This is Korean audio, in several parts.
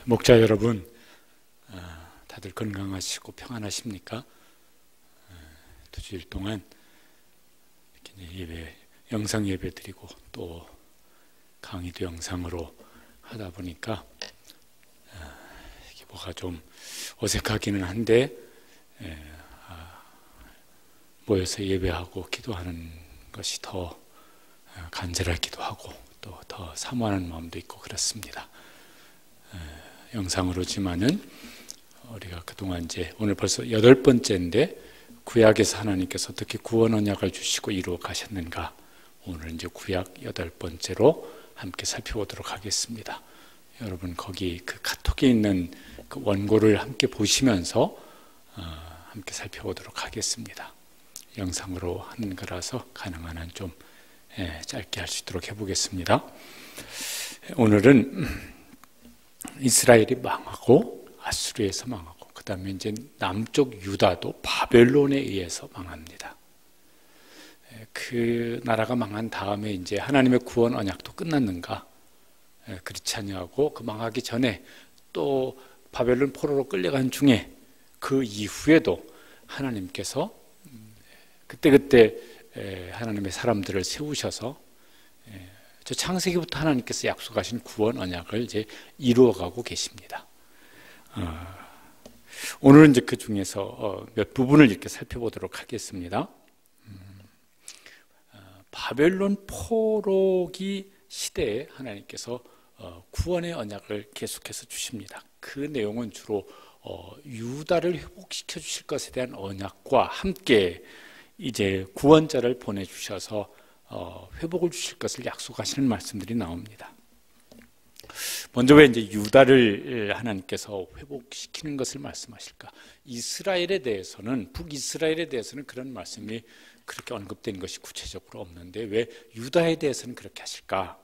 목자 여러분, 다들 건강하시고 평안하십니까? 두 주일 동안 이렇게 예배, 영상 예배 드리고 또 강의도 영상으로 하다 보니까 이게 뭐가 좀 어색하기는 한데 모여서 예배하고 기도하는 것이 더 간절하기도 하고 또 더 사모하는 마음도 있고 그렇습니다. 영상으로지만은 우리가 그동안 이제 오늘 벌써 8번째인데 구약에서 하나님께서 어떻게 구원 언약을 주시고 이루어 가셨는가, 오늘 이제 구약 8번째로 함께 살펴보도록 하겠습니다. 여러분 거기 그 카톡에 있는 그 원고를 함께 보시면서 함께 살펴보도록 하겠습니다. 영상으로 하는 거라서 가능한 한 좀 짧게 할 수 있도록 해보겠습니다. 오늘은 이스라엘이 망하고 아수르에서 망하고 그 다음에 이제 남쪽 유다도 바벨론에 의해서 망합니다. 그 나라가 망한 다음에 이제 하나님의 구원 언약도 끝났는가? 그렇지 아니하고 그 망하기 전에 또 바벨론 포로로 끌려간 중에 그 이후에도 하나님께서 그때 하나님의 사람들을 세우셔서 저 창세기부터 하나님께서 약속하신 구원 언약을 이제 이루어가고 계십니다. 오늘은 이제 그 중에서 몇 부분을 이렇게 살펴보도록 하겠습니다. 바벨론 포로기 시대에 하나님께서 구원의 언약을 계속해서 주십니다. 그 내용은 주로 유다를 회복시켜 주실 것에 대한 언약과 함께 이제 구원자를 보내주셔서 회복을 주실 것을 약속하시는 말씀들이 나옵니다. 먼저 왜 이제 유다를 하나님께서 회복시키는 것을 말씀하실까? 이스라엘에 대해서는, 북이스라엘에 대해서는 그런 말씀이 그렇게 언급된 것이 구체적으로 없는데 왜 유다에 대해서는 그렇게 하실까?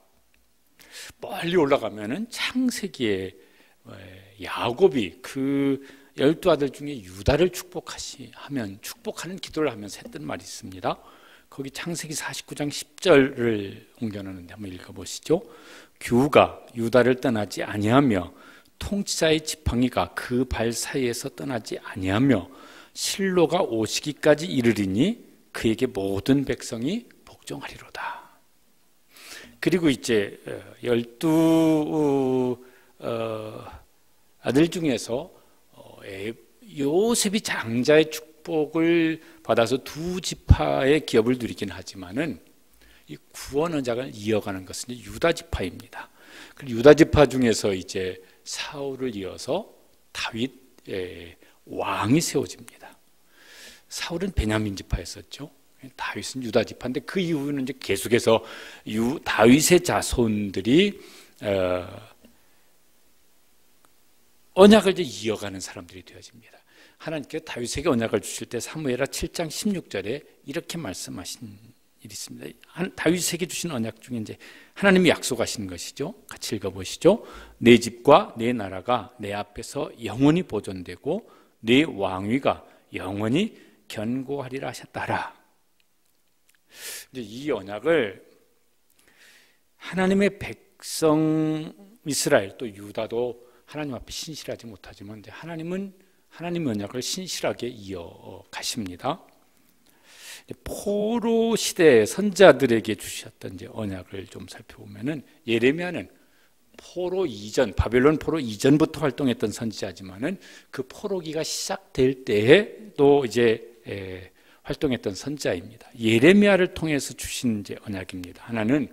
멀리 올라가면은 창세기에 야곱이 그 12아들 중에 유다를 축복하면 축복하는 기도를 하면서 했던 말이 있습니다. 거기 창세기 49장 10절을 옮겨놓는데 한번 읽어보시죠. 규가 유다를 떠나지 아니하며 통치자의 지팡이가 그 발 사이에서 떠나지 아니하며 실로가 오시기까지 이르리니 그에게 모든 백성이 복종하리로다. 그리고 이제 12 아들 중에서 요셉이 장자의 축복을 받아서 두 지파의 기업을 누리긴 하지만은 이 구원 언약을 이어가는 것은 유다 지파입니다. 그리고 유다 지파 중에서 이제 사울을 이어서 다윗 왕이 세워집니다. 사울은 베냐민 지파였었죠. 다윗은 유다 지파인데 그 이후는 이제 계속해서 다윗의 자손들이 언약을 이제 이어가는 사람들이 되어집니다. 하나님께서 다윗에게 언약을 주실 때 사무엘하 7장 16절에 이렇게 말씀하신 일이 있습니다. 다윗에게 주신 언약 중에 이제 하나님이 약속하신 것이죠. 같이 읽어보시죠. 내 집과 내 나라가 내 앞에서 영원히 보존되고 내 왕위가 영원히 견고하리라 하셨다라. 이제 이 언약을 하나님의 백성 이스라엘 또 유다도 하나님 앞에 신실하지 못하지만 이제 하나님은 하나님의 언약을 신실하게 이어가십니다. 포로 시대 선지자들에게 주셨던 이제 언약을 좀 살펴보면은 예레미야는 포로 이전, 바벨론 포로 이전부터 활동했던 선지자지만은 그 포로기가 시작될 때에도 이제 활동했던 선지자입니다. 예레미야를 통해서 주신 이제 언약입니다. 하나는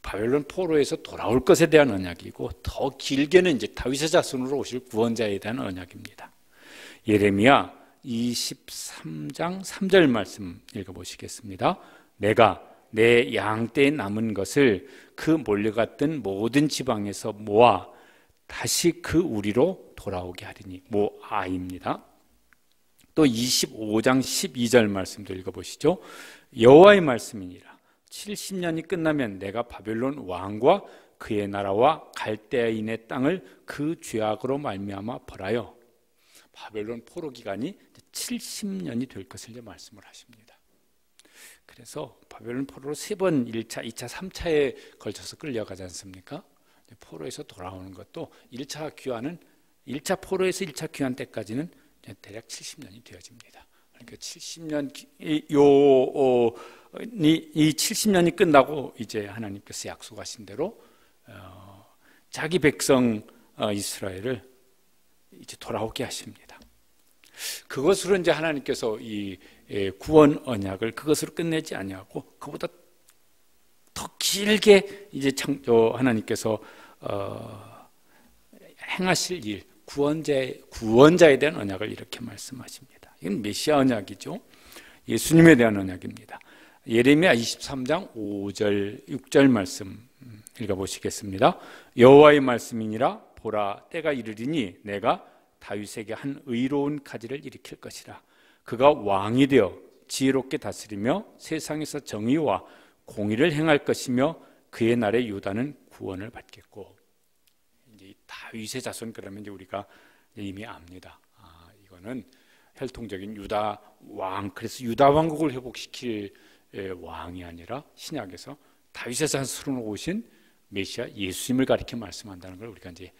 바벨론 포로에서 돌아올 것에 대한 언약이고 더 길게는 이제 다윗의 자손으로 오실 구원자에 대한 언약입니다. 예레미야 23장 3절 말씀 읽어보시겠습니다. 내가 내 양떼에 남은 것을 그 몰려갔던 모든 지방에서 모아 다시 그 우리로 돌아오게 하리니, 모아입니다. 또 25장 12절 말씀도 읽어보시죠. 여호와의 말씀이니라. 70년이 끝나면 내가 바벨론 왕과 그의 나라와 갈대아인의 땅을 그 죄악으로 말미암아 벌하여, 바벨론 포로 기간이 70년이 될 것을 이제 말씀을 하십니다. 그래서 바벨론 포로로 3번 1차, 2차, 3차에 걸쳐서 끌려가지 않습니까? 포로에서 돌아오는 것도 1차 귀환은 1차 포로에서 1차 귀환 때까지는 대략 70년이 되어집니다. 그러니까 70년 이 70년이 끝나고 이제 하나님께서 약속하신 대로 자기 백성 이스라엘을 이제 돌아오게 하십니다. 그것으로 이제 하나님께서 이 구원 언약을 그것으로 끝내지 아니하고 그보다 더 길게 이제 하나님께서 행하실 일, 구원자에 대한 언약을 이렇게 말씀하십니다. 이건 메시아 언약이죠. 예수님에 대한 언약입니다. 예레미야 23장 5절 6절 말씀 읽어보시겠습니다. 여호와의 말씀이니라. 보라, 때가 이르리니 내가 다윗에게 한 의로운 가지를 일으킬 것이라. 그가 왕이 되어 지혜롭게 다스리며 세상에서 정의와 공의를 행할 것이며 그의 날에 유다는 구원을 받겠고. 이제 다윗의 자손 그러면 이제 우리가 이미 압니다. 이거는 혈통적인 유다 왕, 그래서 유다 왕국을 회복시킬 왕이 아니라 신약에서 다윗의 자손으로 오신 메시아 예수님을 가리켜 말씀한다는 걸 우리가 이제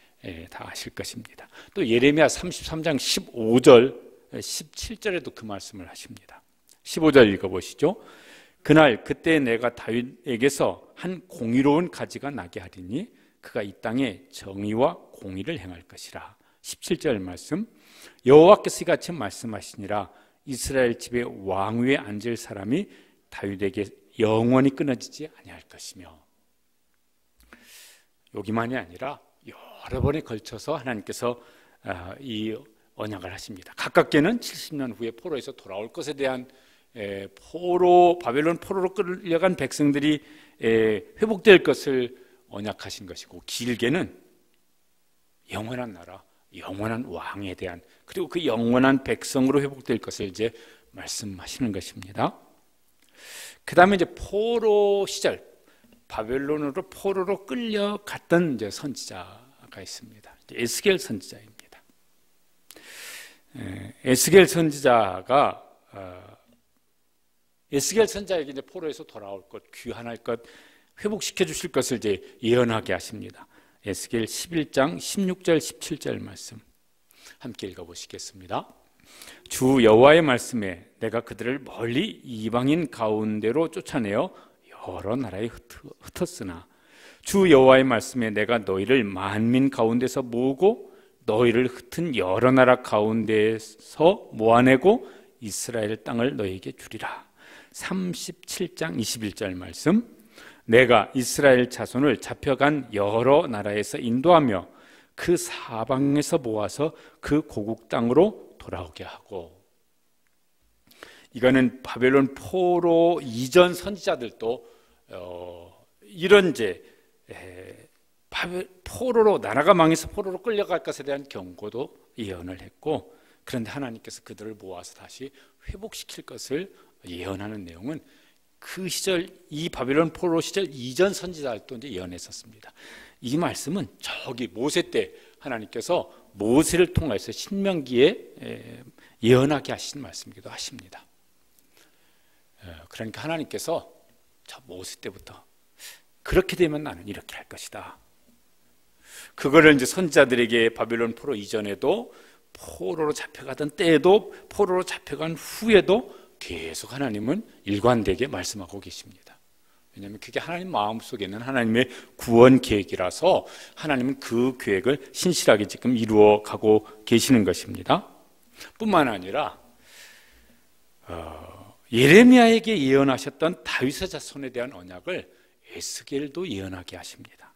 다 아실 것입니다. 또 예레미야 33장 15절 17절에도 그 말씀을 하십니다. 15절 읽어보시죠. 그날 그때 내가 다윗에게서 한 공의로운 가지가 나게 하리니 그가 이 땅에 정의와 공의를 행할 것이라. 17절 말씀. 여호와께서 이같이 말씀하시니라. 이스라엘 집에 왕위에 앉을 사람이 다윗에게 영원히 끊어지지 아니할 것이며. 여기만이 아니라 여러 번에 걸쳐서 하나님께서 이 언약을 하십니다. 가깝게는 70년 후에 포로에서 돌아올 것에 대한 바벨론 포로로 끌려간 백성들이 회복될 것을 언약하신 것이고, 길게는 영원한 나라, 영원한 왕에 대한, 그리고 그 영원한 백성으로 회복될 것을 이제 말씀하시는 것입니다. 그 다음에 이제 포로 시절, 바벨론으로 포로로 끌려갔던 이제 선지자가 있습니다. 에스겔 선지자입니다. 에스겔 선지자에게 이제 포로에서 돌아올 것, 귀환할 것, 회복시켜 주실 것을 이제 예언하게 하십니다. 에스겔 11장 16절 17절 말씀 함께 읽어보시겠습니다. 주 여호와의 말씀에 내가 그들을 멀리 이방인 가운데로 쫓아내어 여러 나라에 흩었으나 주 여호와의 말씀에 내가 너희를 만민 가운데서 모으고 너희를 흩은 여러 나라 가운데서 모아내고 이스라엘 땅을 너희에게 주리라. 37장 21절 말씀. 내가 이스라엘 자손을 잡혀간 여러 나라에서 인도하며 그 사방에서 모아서 그 고국 땅으로 돌아오게 하고. 이거는 바벨론 포로 이전 선지자들도 이런 이제 포로로, 나라가 망해서 포로로 끌려갈 것에 대한 경고도 예언을 했고, 그런데 하나님께서 그들을 모아서 다시 회복시킬 것을 예언하는 내용은 그 시절, 이 바벨론 포로 시절 이전 선지자들도 이제 예언했었습니다. 이 말씀은 저기 모세 때 하나님께서 모세를 통해서 신명기에 예언하게 하신 말씀이기도 하십니다. 그러니까 하나님께서 저 모세 때부터 그렇게 되면 나는 이렇게 할 것이다. 그거를 이제 선지자들에게 바벨론 포로 이전에도, 포로로 잡혀가던 때에도, 포로로 잡혀간 후에도 계속 하나님은 일관되게 말씀하고 계십니다. 왜냐하면 그게 하나님 마음속에 있는 하나님의 구원 계획이라서 하나님은 그 계획을 신실하게 지금 이루어 가고 계시는 것입니다. 뿐만 아니라 예레미야에게 예언하셨던 다윗의 자손에 대한 언약을 에스겔도 예언하게 하십니다.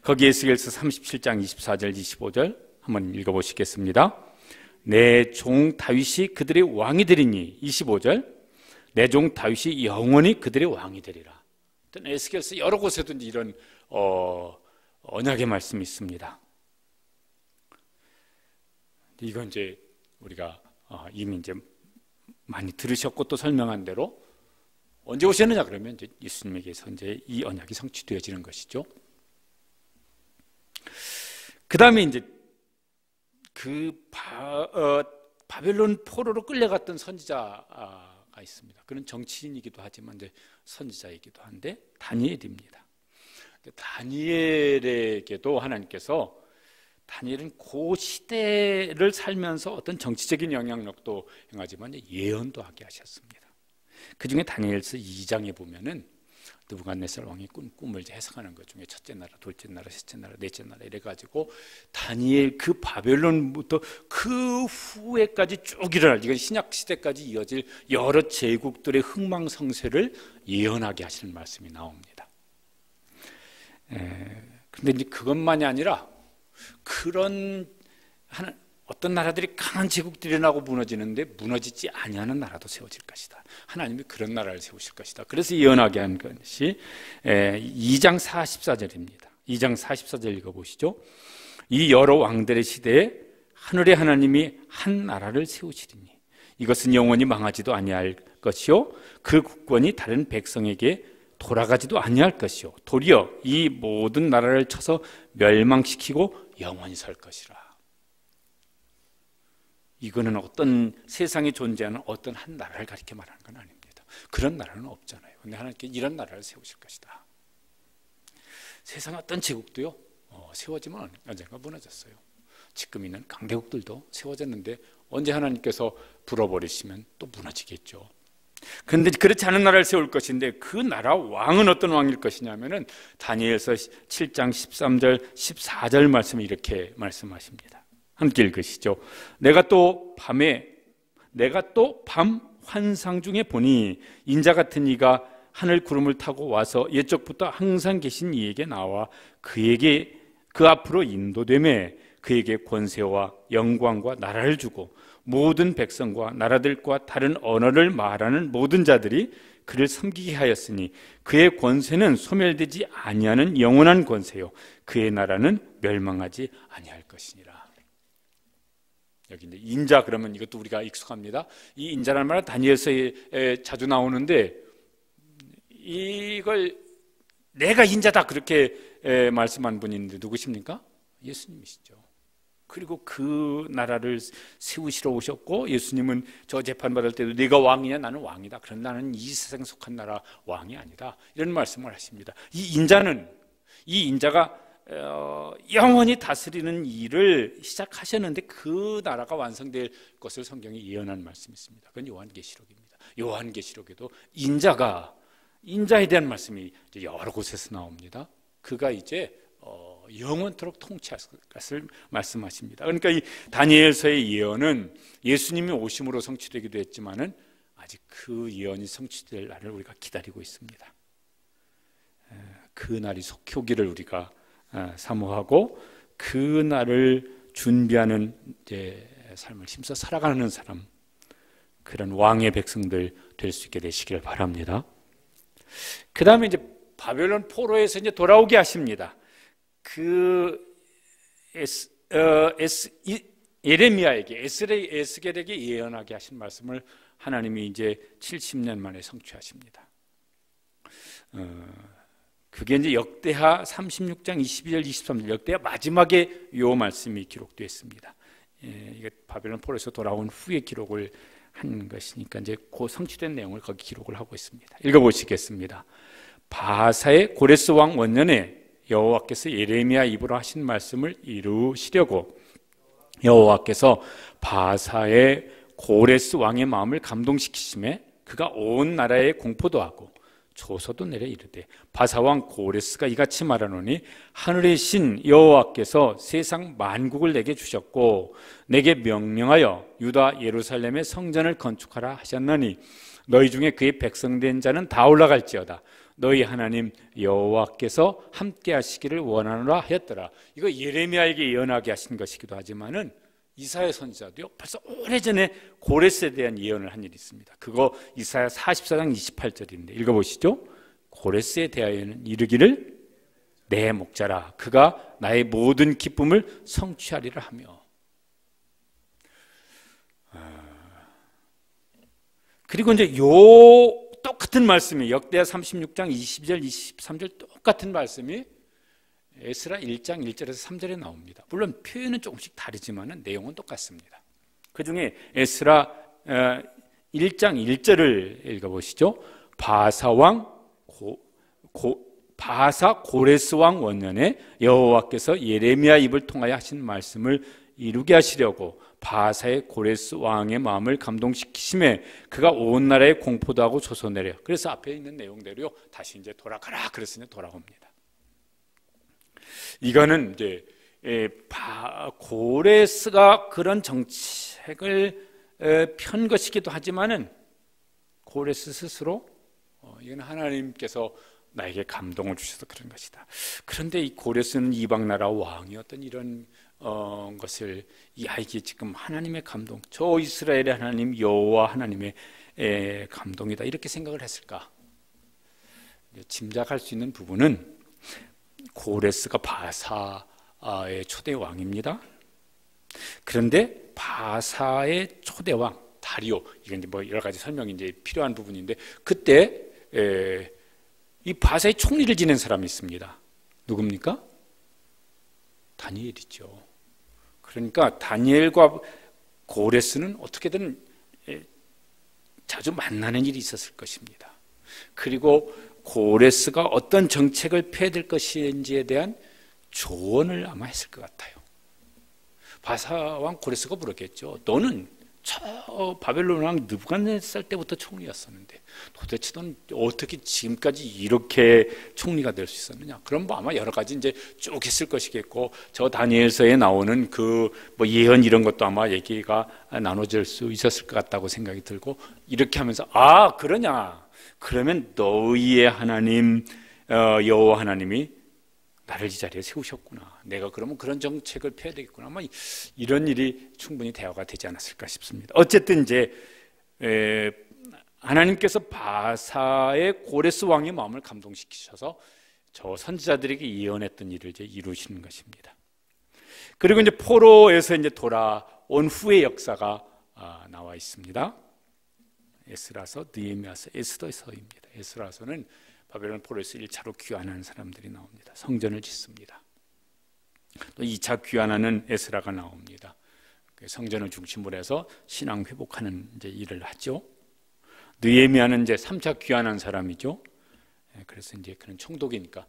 거기 에스겔서 37장 24절 25절 한번 읽어보시겠습니다. 내 종 다윗이 그들의 왕이 되리니. 25절. 내 종 다윗이 영원히 그들의 왕이 되리라. 에스겔서 여러 곳에도 이런 언약의 말씀이 있습니다. 이건 이제 우리가 이미 이제 많이 들으셨고 또 설명한 대로 언제 오셨느냐 그러면 이제 예수님에게서 이제 이 언약이 성취되어지는 것이죠. 그 다음에 이제 바벨론 포로로 끌려갔던 선지자가 있습니다. 그는 정치인이기도 하지만 이제 선지자이기도 한데 다니엘입니다. 다니엘에게도 하나님께서, 다니엘은 그 시대를 살면서 어떤 정치적인 영향력도 행하지만 예언도 하게 하셨습니다. 그 중에 다니엘서 2장에 보면은 느부갓네살 왕이 꾼 꿈을 해석하는 것 중에 첫째 나라, 둘째 나라, 셋째 나라, 넷째 나라 이래가지고 다니엘 그 바벨론부터 그 후에까지 쭉 일어날, 이건 신약 시대까지 이어질 여러 제국들의 흥망성쇠를 예언하게 하시는 말씀이 나옵니다. 그런데 이제 그것만이 아니라 그런 어떤 나라들이 강한 제국들이 나고 무너지는데 무너지지 아니하는 나라도 세워질 것이다. 하나님이 그런 나라를 세우실 것이다. 그래서 예언하게 한 것이 2장 44절입니다. 2장 44절 읽어보시죠. 이 여러 왕들의 시대에 하늘의 하나님이 한 나라를 세우시리니 이것은 영원히 망하지도 아니할 것이요 그 국권이 다른 백성에게 돌아가지도 아니할 것이요 도리어 이 모든 나라를 쳐서 멸망시키고 영원히 설 것이라. 이거는 어떤 세상에 존재하는 어떤 한 나라를 가리켜 말하는 건 아닙니다. 그런 나라는 없잖아요. 근데 하나님께 이런 나라를 세우실 것이다. 세상의 어떤 제국도요 세워지면 언젠가 무너졌어요. 지금 있는 강대국들도 세워졌는데 언제 하나님께서 불어버리시면 또 무너지겠죠. 그런데 그렇지 않은 나라를 세울 것인데 그 나라 왕은 어떤 왕일 것이냐면은 다니엘서 7장 13절 14절 말씀을 이렇게 말씀하십니다. 함께 읽으시죠. 내가 또 밤 환상 중에 보니 인자 같은 이가 하늘 구름을 타고 와서 옛적부터 항상 계신 이에게 나와 그에게 그 앞으로 인도되매 그에게 권세와 영광과 나라를 주고 모든 백성과 나라들과 다른 언어를 말하는 모든 자들이 그를 섬기게 하였으니 그의 권세는 소멸되지 아니하는 영원한 권세요 그의 나라는 멸망하지 아니할 것이니라. 여기 이제 인자 그러면 이것도 우리가 익숙합니다. 이 인자라는 말은 다니엘서에 자주 나오는데 이걸 내가 인자다 그렇게 말씀한 분이 있는데 누구십니까? 예수님이시죠. 그리고 그 나라를 세우시러 오셨고 예수님은 저 재판받을 때도 네가 왕이냐 나는 왕이다. 그런 나는 이 세상에 속한 나라 왕이 아니다. 이런 말씀을 하십니다. 이 인자가 영원히 다스리는 일을 시작하셨는데 그 나라가 완성될 것을 성경이 예언한 말씀이 있습니다. 그건 요한계시록입니다. 요한계시록에도 인자에 대한 말씀이 여러 곳에서 나옵니다. 그가 이제 영원토록 통치할 것을 말씀하십니다. 그러니까 이 다니엘서의 예언은 예수님이 오심으로 성취되기도 했지만은 아직 그 예언이 성취될 날을 우리가 기다리고 있습니다. 그 날이 속히 오기를 우리가 사모하고 그 날을 준비하는 이제 삶을 힘써 살아가는 사람, 그런 왕의 백성들 될 수 있게 되시길 바랍니다. 그 다음에 이제 바벨론 포로에서 이제 돌아오게 하십니다. 예레미야에게 에스겔에게 예언하게 하신 말씀을 하나님이 이제 70년 만에 성취하십니다. 그게 이제 역대하 36장 22절 23절 역대하 마지막에 요 말씀이 기록되어 있습니다. 이게 바벨론 포로에서 돌아온 후에 기록을 한 것이니까 이제 그 성취된 내용을 거기 기록을 하고 있습니다. 읽어보시겠습니다. 바사의 고레스 왕 원년에 여호와께서 예레미야 입으로 하신 말씀을 이루시려고 여호와께서 바사의 고레스 왕의 마음을 감동시키심에 그가 온 나라에 공포도 하고 조서도 내려 이르되 바사왕 고레스가 이같이 말하노니 하늘의 신 여호와께서 세상 만국을 내게 주셨고 내게 명령하여 유다 예루살렘의 성전을 건축하라 하셨나니 너희 중에 그의 백성된 자는 다 올라갈지어다. 너희 하나님 여호와께서 함께 하시기를 원하노라 하였더라. 이거 예레미야에게 예언하게 하신 것이기도 하지만은 이사야 선지자도요 벌써 오래전에 고레스에 대한 예언을 한 일이 있습니다. 그거 이사야 44장 28절인데 읽어보시죠. 고레스에 대하여는 이르기를 내 목자라 그가 나의 모든 기쁨을 성취하리라 하며. 그리고 이제 요 똑같은 말씀이 역대하 36장 20절 23절 똑같은 말씀이 에스라 1장 1절에서 3절에 나옵니다. 물론 표현은 조금씩 다르지만 내용은 똑같습니다. 그 중에 에스라 1장 1절을 읽어보시죠. 바사왕 바사 고레스 왕 원년에 여호와께서 예레미야 입을 통하여 하신 말씀을 이루게 하시려고 바사의 고레스 왕의 마음을 감동시키심에 그가 온 나라에 공포도 하고 조소내려. 그래서 앞에 있는 내용대로요, 다시 이제 돌아가라 그랬으니 돌아옵니다. 이거는 이제 고레스가 그런 정책을 편 것이기도 하지만은 고레스 스스로 이건 하나님께서 나에게 감동을 주셔서 그런 것이다. 그런데 이 고레스는 이방 나라 왕이었던 이런 것을 이 아이에게 지금 하나님의 감동, 저 이스라엘의 하나님 여호와 하나님의 감동이다 이렇게 생각을 했을까? 짐작할 수 있는 부분은 고레스가 바사의 초대 왕입니다. 그런데 바사의 초대 왕 다리오, 이건 이제 뭐 여러 가지 설명이 이제 필요한 부분인데, 그때 이 바사의 총리를 지낸 사람이 있습니다. 누굽니까? 다니엘이죠. 그러니까 다니엘과 고레스는 어떻게든 자주 만나는 일이 있었을 것입니다. 그리고 고레스가 어떤 정책을 펴야 될 것인지에 대한 조언을 아마 했을 것 같아요. 바사왕 고레스가 물었겠죠. 너는 저 바벨론 왕 느부갓네살 때부터 총리였었는데 도대체 넌 어떻게 지금까지 이렇게 총리가 될 수 있었느냐? 그럼 뭐 아마 여러 가지 이제 쭉 했을 것이겠고, 저 다니엘서에 나오는 그 뭐 예언 이런 것도 아마 얘기가 나눠질 수 있었을 것 같다고 생각이 들고, 이렇게 하면서 아 그러냐? 그러면 너희의 하나님 여호와 하나님이 나를 이 자리에 세우셨구나. 내가 그러면 그런 정책을 펴야 되겠구나. 아마 이런 일이 충분히 대화가 되지 않았을까 싶습니다. 어쨌든 이제 하나님께서 바사의 고레스 왕의 마음을 감동시키셔서 저 선지자들에게 예언했던 일을 이제 이루시는 것입니다. 그리고 이제 포로에서 이제 돌아온 후의 역사가 나와 있습니다. 에스라서, 느헤미야서, 에스더서입니다. 에스라서는 바벨론 포로에서 1차로 귀환하는 사람들이 나옵니다. 성전을 짓습니다. 또 2차 귀환하는 에스라가 나옵니다. 성전을 중심으로 해서 신앙 회복하는 이제 일을 하죠. 느헤미야는 이제 3차 귀환한 사람이죠. 그래서 이제 그런 총독이니까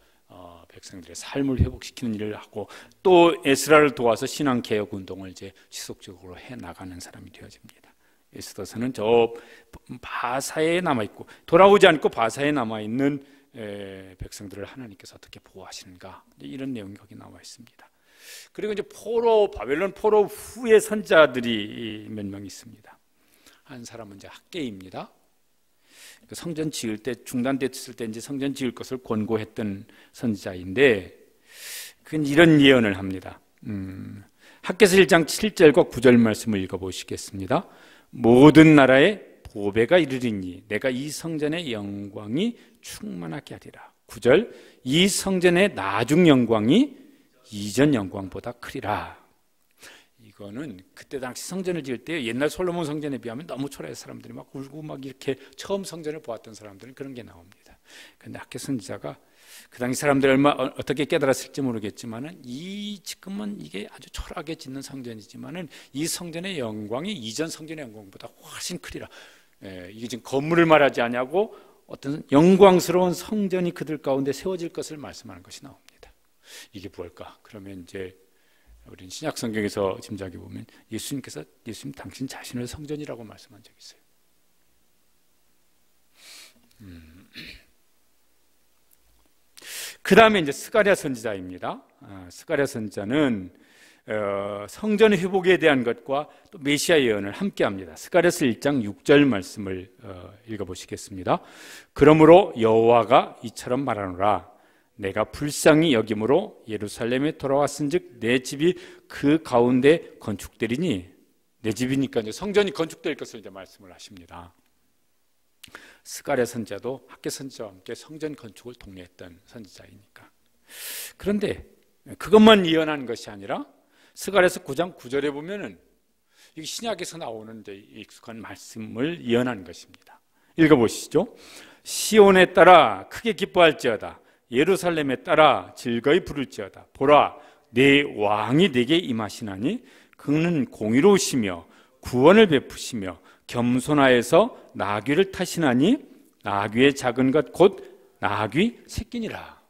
백성들의 삶을 회복시키는 일을 하고, 또 에스라를 도와서 신앙 개혁 운동을 이제 지속적으로 해 나가는 사람이 되어집니다. 에스더서는 저 바사에 남아있고, 돌아오지 않고 바사에 남아있는 백성들을 하나님께서 어떻게 보호하시는가, 이런 내용이 거기 나와 있습니다. 그리고 이제 바벨론 포로 후의 선지자들이 몇 명 있습니다. 한 사람은 이제 학개입니다. 성전 지을 때 중단됐을 때 이제 성전 지을 것을 권고했던 선지자인데, 그는 이런 예언을 합니다. 학개서 1장 7절과 9절 말씀을 읽어보시겠습니다. 모든 나라에 보배가 이르리니 내가 이 성전의 영광이 충만하게 하리라. 9절, 이 성전의 나중 영광이 이전 영광보다 크리라. 이거는 그때 당시 성전을 지을 때 옛날 솔로몬 성전에 비하면 너무 초라해서 사람들이 막 울고 막 이렇게 처음 성전을 보았던 사람들은 그런 게 나옵니다. 그런데 학개 선지자가 그 당시 사람들이 어떻게 깨달았을지 모르겠지만은 지금은 이게 아주 초라하게 짓는 성전이지만은 이 성전의 영광이 이전 성전의 영광보다 훨씬 크리라. 이게 지금 건물을 말하지 않냐고 어떤 영광스러운 성전이 그들 가운데 세워질 것을 말씀하는 것이 나옵니다. 이게 뭘까? 그러면 이제 우리는 신약 성경에서 짐작해 보면 예수님 당신 자신을 성전이라고 말씀한 적이 있어요. 그 다음에 이제 스가랴 선지자입니다. 스가랴 선지자는 성전 회복에 대한 것과 또 메시아 예언을 함께합니다. 스가랴서 1장 6절 말씀을 읽어보시겠습니다. 그러므로 여호와가 이처럼 말하노라. 내가 불쌍히 여김으로 예루살렘에 돌아왔은즉 내 집이 그 가운데 건축되리니, 내 집이니까 이제 성전이 건축될 것을 이제 말씀을 하십니다. 스가랴 선지자도 학개 선지자와 함께 성전 건축을 독려했던 선지자이니까. 그런데 그것만 예언한 것이 아니라 스가랴서 9장 9절에 보면은 이 신약에서 나오는 이제 익숙한 말씀을 예언한 것입니다. 읽어보시죠. 시온에 따라 크게 기뻐할지어다. 예루살렘에 따라 즐거이 부를지어다. 보라, 내 왕이 내게 임하시나니 그는 공의로우시며 구원을 베푸시며 겸손하여서 나귀를 타시나니 나귀의 작은 것 곧 나귀 새끼니라.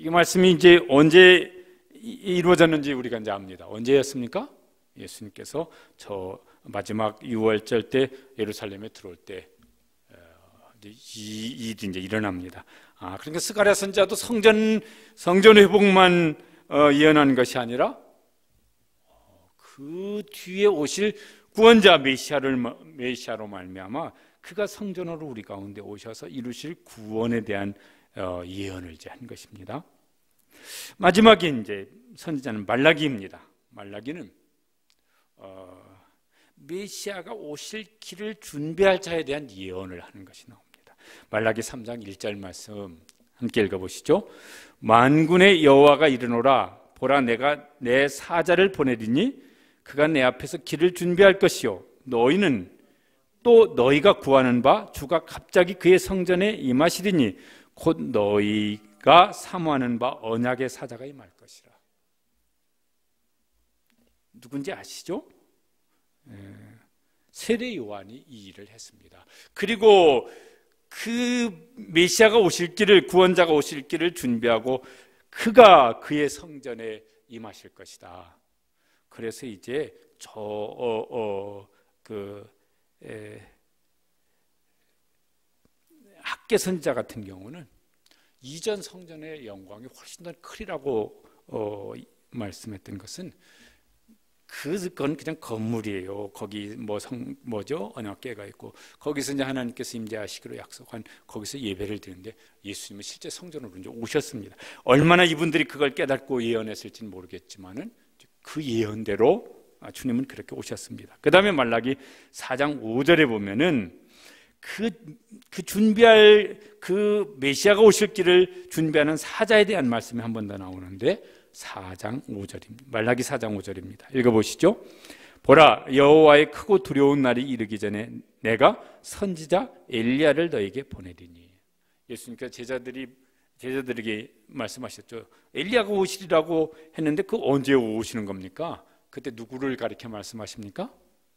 이 말씀이 이제 언제 이루어졌는지 우리가 이제 압니다. 언제였습니까? 예수님께서 저 마지막 6월절 때 예루살렘에 들어올 때 이 일이 이제 일어납니다. 그러니까 스가랴 선지자도 성전 회복만 예언한 것이 아니라 그 뒤에 오실 구원자 메시아로 말미암아 그가 성전으로 우리 가운데 오셔서 이루실 구원에 대한 예언을 이제 한 것입니다. 마지막에 이제 선지자는 말라기입니다. 말라기는 메시아가 오실 길을 준비할 자에 대한 예언을 하는 것이 나옵니다. 말라기 3장 1절 말씀 함께 읽어보시죠. 만군의 여호와가 이르노라 보라 내가 내 사자를 보내리니 그가 내 앞에서 길을 준비할 것이요 너희는 또 너희가 구하는 바 주가 갑자기 그의 성전에 임하시리니 곧 너희가 사모하는 바 언약의 사자가 임할 것이라. 누군지 아시죠? 세례 요한이 이 일을 했습니다. 그리고 그 메시아가 오실 길을, 구원자가 오실 길을 준비하고 그가 그의 성전에 임하실 것이다. 그래서 이제 학개 선지자 같은 경우는 이전 성전의 영광이 훨씬 더 크리라고 말씀했던 것은 그건 그냥 건물이에요. 거기 언약궤가 있고 거기서 이제 하나님께서 임재하시기로 약속한 거기서 예배를 드리는데 예수님은 실제 성전으로 이제 오셨습니다. 얼마나 이분들이 그걸 깨닫고 예언했을지는 모르겠지만은 그 예언대로 주님은 그렇게 오셨습니다. 그 다음에 말라기 4장 5절에 보면은 그 준비할 그 메시아가 오실 길을 준비하는 사자에 대한 말씀이 한 번 더 나오는데 4장 5절입니다. 말라기 4장 5절입니다. 읽어보시죠. 보라 여호와의 크고 두려운 날이 이르기 전에 내가 선지자 엘리야를 너에게 보내리니. 예수님께서 제자들에게 말씀하셨죠. 엘리야가 오시리라고 했는데 그 언제 오시는 겁니까? 그때 누구를 가리켜 말씀하십니까?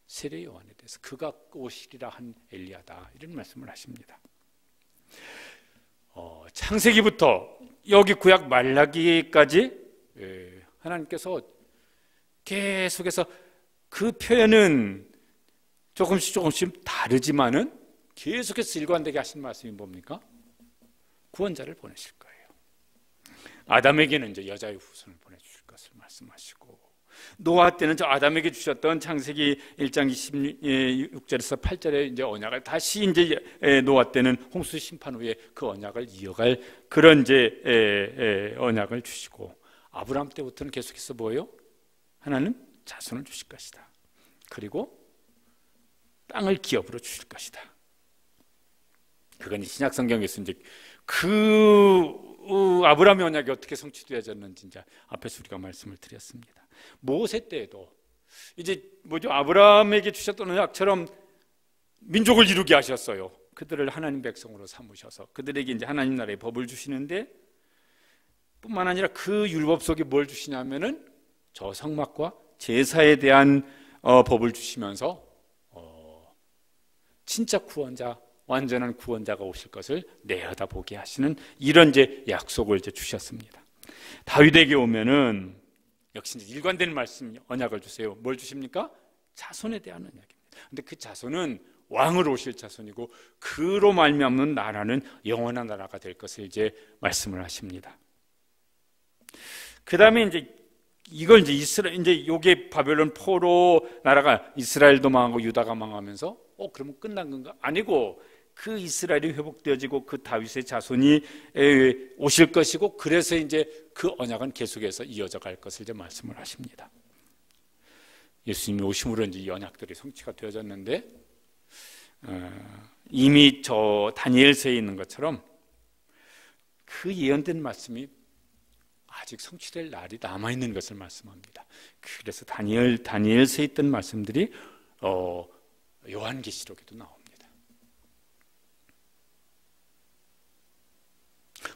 세례 요한에 대해서 그가 오시리라 한 엘리야다 이런 말씀을 하십니다. 창세기부터 여기 구약 말라기까지 하나님께서 계속해서 그 표현은 조금씩 다르지만은 계속해서 일관되게 하신 말씀이 뭡니까? 구원자를 보내실 거예요. 아담에게는 이제 여자의 후손을 보내주실 것을 말씀하시고 노아 때는 저 아담에게 주셨던 창세기 1장 26절에서 8절의 이제 언약을 다시 이제 노아 때는 홍수 심판 후에 그 언약을 이어갈 그런 이제 언약을 주시고 아브라함 때부터는 계속해서 뭐예요? 하나는 자손을 주실 것이다. 그리고 땅을 기업으로 주실 것이다. 그건 신약 성경에서 이제 아브라함의 언약이 어떻게 성취되어졌는지 이제 앞에서 우리가 말씀을 드렸습니다. 모세 때에도 이제 아브라함에게 주셨던 언약처럼 민족을 이루게 하셨어요. 그들을 하나님 백성으로 삼으셔서 그들에게 이제 하나님 나라의 법을 주시는데 뿐만 아니라 그 율법 속에 뭘 주시냐면은 저 성막과 제사에 대한 법을 주시면서 진짜 구원자, 완전한 구원자가 오실 것을 내려다보게 하시는 이런 이제 약속을 이제 주셨습니다. 다윗에게 오면은 역시 이제 일관된 말씀, 언약을 주세요. 뭘 주십니까? 자손에 대한 언약입니다. 근데 그 자손은 왕으로 오실 자손이고 그로 말미암는 나라는 영원한 나라가 될 것을 이제 말씀을 하십니다. 그 다음에 이제 이걸 이제 요게 바벨론 포로 나라가 이스라엘도 망하고 유다가 망하면서 그러면 끝난 건가? 아니고 그 이스라엘이 회복되어지고 그 다윗의 자손이 오실 것이고 그래서 이제 그 언약은 계속해서 이어져 갈 것을 이제 말씀을 하십니다. 예수님이 오심으로 이제 이 언약들이 성취가 되어졌는데 이미 저 다니엘서에 있는 것처럼 그 예언된 말씀이 아직 성취될 날이 남아있는 것을 말씀합니다. 그래서 다니엘서에 있던 말씀들이 요한계시록에도 나옵니다.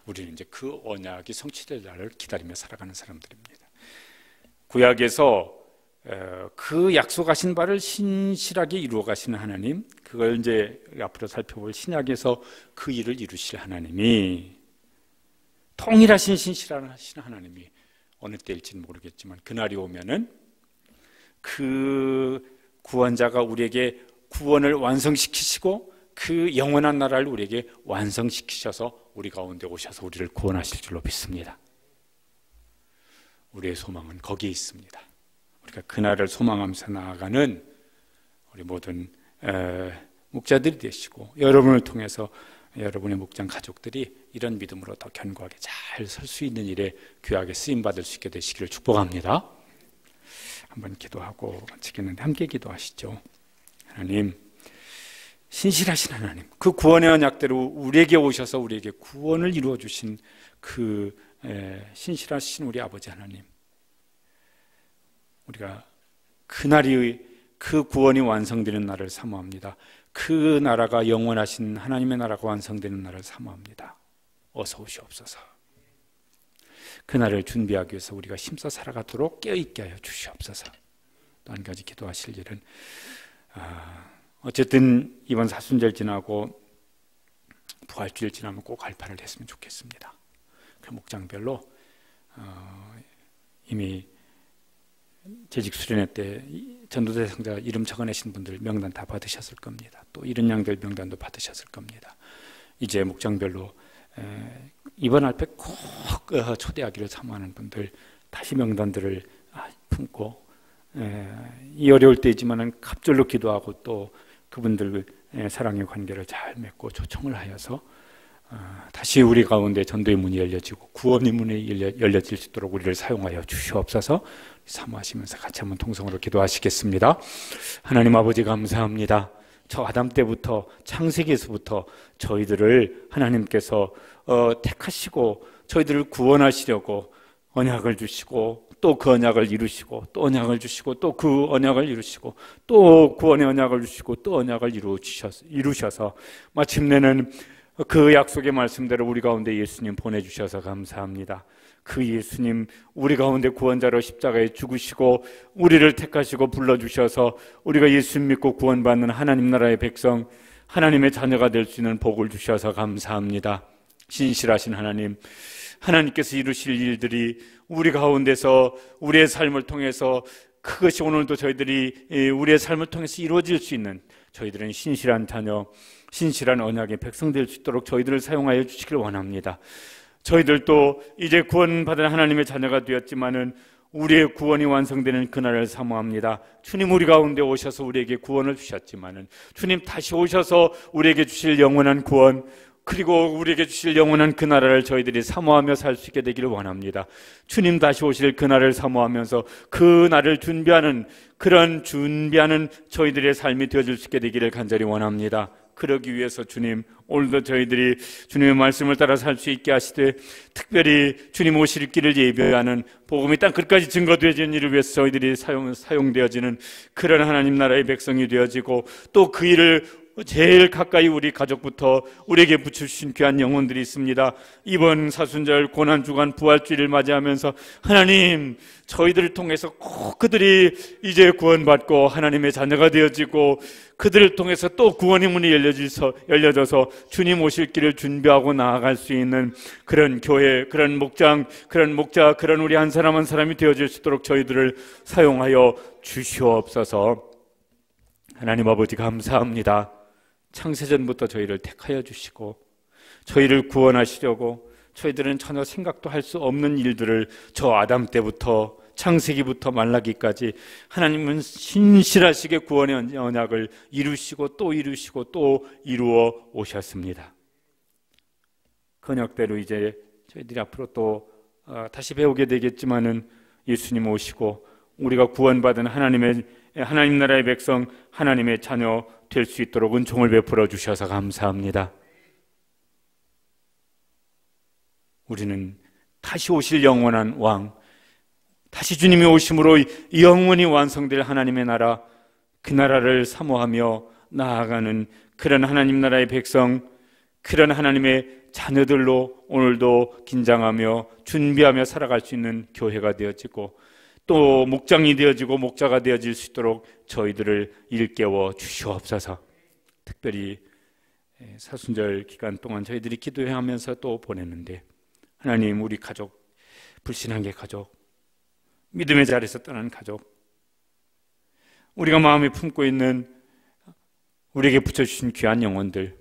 우리는 이제 그 언약이 성취될 날을 기다리며 살아가는 사람들입니다. 구약에서 그 약속하신 바를 신실하게 이루어 가시는 하나님, 그걸 이제 앞으로 살펴볼 신약에서 그 일을 이루실 하나님이 통일하신 신실하신 하나님이 어느 때일지는 모르겠지만 그날이 오면은 그 구원자가 우리에게 구원을 완성시키시고 그 영원한 나라를 우리에게 완성시키셔서 우리 가운데 오셔서 우리를 구원하실 줄로 믿습니다. 우리의 소망은 거기에 있습니다. 우리가 그날을 소망하면서 나아가는 우리 모든 목자들이 되시고 여러분을 통해서 여러분의 목장 가족들이 이런 믿음으로 더 견고하게 잘 설 수 있는 일에 귀하게 쓰임받을 수 있게 되시기를 축복합니다. 한번 기도하고 마치겠는데 함께 기도하시죠. 하나님, 신실하신 하나님, 그 구원의 언약대로 우리에게 오셔서 우리에게 구원을 이루어 주신 그 신실하신 우리 아버지 하나님, 우리가 그날이 그 구원이 완성되는 날을 사모합니다. 그 나라가 영원하신 하나님의 나라가 완성되는 날을 사모합니다. 어서 오시옵소서. 그 날을 준비하기 위해서 우리가 힘써 살아가도록 깨어있게 하여 주시옵소서. 또 한 가지 기도하실 일은 어쨌든 이번 사순절 지나고 부활주일 지나면 꼭 할파를 했으면 좋겠습니다. 그 목장별로 이미 재직 수련회 때 전도대상자 이름 적어내신 분들 명단 다 받으셨을 겁니다. 또 이른 양들 명단도 받으셨을 겁니다. 이제 목장별로 이번 할패 꼭 초대하기를 사모하는 분들 다시 명단들을 품고 이 어려울 때이지만은 갑절로 기도하고 또 그분들 사랑의 관계를 잘 맺고 초청을 하여서 다시 우리 가운데 전도의 문이 열려지고 구원의 문이 열려질 수 있도록 우리를 사용하여 주시옵소서. 사모하시면서 같이 한번 통성으로 기도하시겠습니다. 하나님 아버지 감사합니다. 저 아담 때부터 창세기에서부터 저희들을 하나님께서 택하시고 저희들을 구원하시려고 언약을 주시고 또 그 언약을 이루시고 또 언약을 주시고 또 그 언약을 이루시고 또 구원의 언약을 주시고 또 언약을 이루셔서 마침내는 그 약속의 말씀대로 우리 가운데 예수님 보내주셔서 감사합니다. 그 예수님 우리 가운데 구원자로 십자가에 죽으시고 우리를 택하시고 불러주셔서 우리가 예수 믿고 구원받는 하나님 나라의 백성 하나님의 자녀가 될 수 있는 복을 주셔서 감사합니다. 신실하신 하나님, 하나님께서 이루실 일들이 우리 가운데서 우리의 삶을 통해서 그것이 오늘도 저희들이 우리의 삶을 통해서 이루어질 수 있는 저희들은 신실한 자녀, 신실한 언약의 백성 될 수 있도록 저희들을 사용하여 주시길 원합니다. 저희들도 이제 구원받은 하나님의 자녀가 되었지만은 우리의 구원이 완성되는 그날을 사모합니다. 주님 우리 가운데 오셔서 우리에게 구원을 주셨지만은 주님 다시 오셔서 우리에게 주실 영원한 구원 그리고 우리에게 주실 영원한 그 나라를 저희들이 사모하며 살 수 있게 되기를 원합니다. 주님 다시 오실 그 날을 사모하면서 그 날을 준비하는 그런 준비하는 저희들의 삶이 되어질 수 있게 되기를 간절히 원합니다. 그러기 위해서 주님 오늘도 저희들이 주님의 말씀을 따라 살 수 있게 하시되 특별히 주님 오실 길을 예비하는 복음이 땅 끝까지 증거되어지는 일을 위해서 저희들이 사용되어지는 그런 하나님 나라의 백성이 되어지고 또 그 일을 제일 가까이 우리 가족부터 우리에게 붙여주신 귀한 영혼들이 있습니다. 이번 사순절 고난주간 부활주일을 맞이하면서 하나님 저희들을 통해서 꼭 그들이 이제 구원받고 하나님의 자녀가 되어지고 그들을 통해서 또 구원의 문이 열려져서 주님 오실 길을 준비하고 나아갈 수 있는 그런 교회, 그런 목장, 그런 목자, 그런 우리 한 사람 한 사람이 되어질 수 있도록 저희들을 사용하여 주시옵소서. 하나님 아버지 감사합니다. 창세전부터 저희를 택하여 주시고 저희를 구원하시려고 저희들은 전혀 생각도 할 수 없는 일들을 저 아담 때부터 창세기부터 말라기까지 하나님은 신실하시게 구원의 언약을 이루시고 또 이루시고 또 이루어 오셨습니다. 그 언약대로 이제 저희들이 앞으로 또 다시 배우게 되겠지만은 예수님 오시고 우리가 구원받은 하나님 나라의 백성 하나님의 자녀 될 수 있도록 은총을 베풀어 주셔서 감사합니다. 우리는 다시 오실 영원한 왕, 다시 주님이 오심으로 영원히 완성될 하나님의 나라, 그 나라를 사모하며 나아가는 그런 하나님 나라의 백성, 그런 하나님의 자녀들로 오늘도 긴장하며 준비하며 살아갈 수 있는 교회가 되어지고 또 목장이 되어지고 목자가 되어질 수 있도록 저희들을 일깨워 주시옵소서. 특별히 사순절 기간 동안 저희들이 기도하면서 또 보냈는데 하나님, 우리 가족, 불신앙의 가족, 믿음의 자리에서 떠난 가족, 우리가 마음에 품고 있는 우리에게 붙여주신 귀한 영혼들,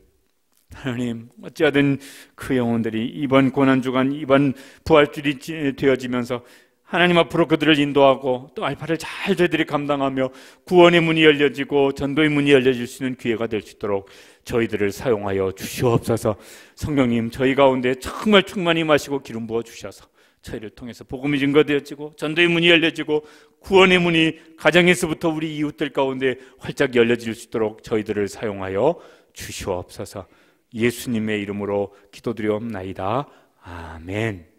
하나님, 어찌하든 그 영혼들이 이번 고난주간, 이번 부활주일이 되어지면서 하나님 앞으로 그들을 인도하고 또 알파를 잘 저희들이 감당하며 구원의 문이 열려지고 전도의 문이 열려질 수 있는 기회가 될 수 있도록 저희들을 사용하여 주시옵소서. 성령님, 저희 가운데 정말 충만히 마시고 기름 부어 주셔서 저희를 통해서 복음이 증거되어지고 전도의 문이 열려지고 구원의 문이 가정에서부터 우리 이웃들 가운데 활짝 열려질 수 있도록 저희들을 사용하여 주시옵소서. 예수님의 이름으로 기도드리옵나이다. 아멘.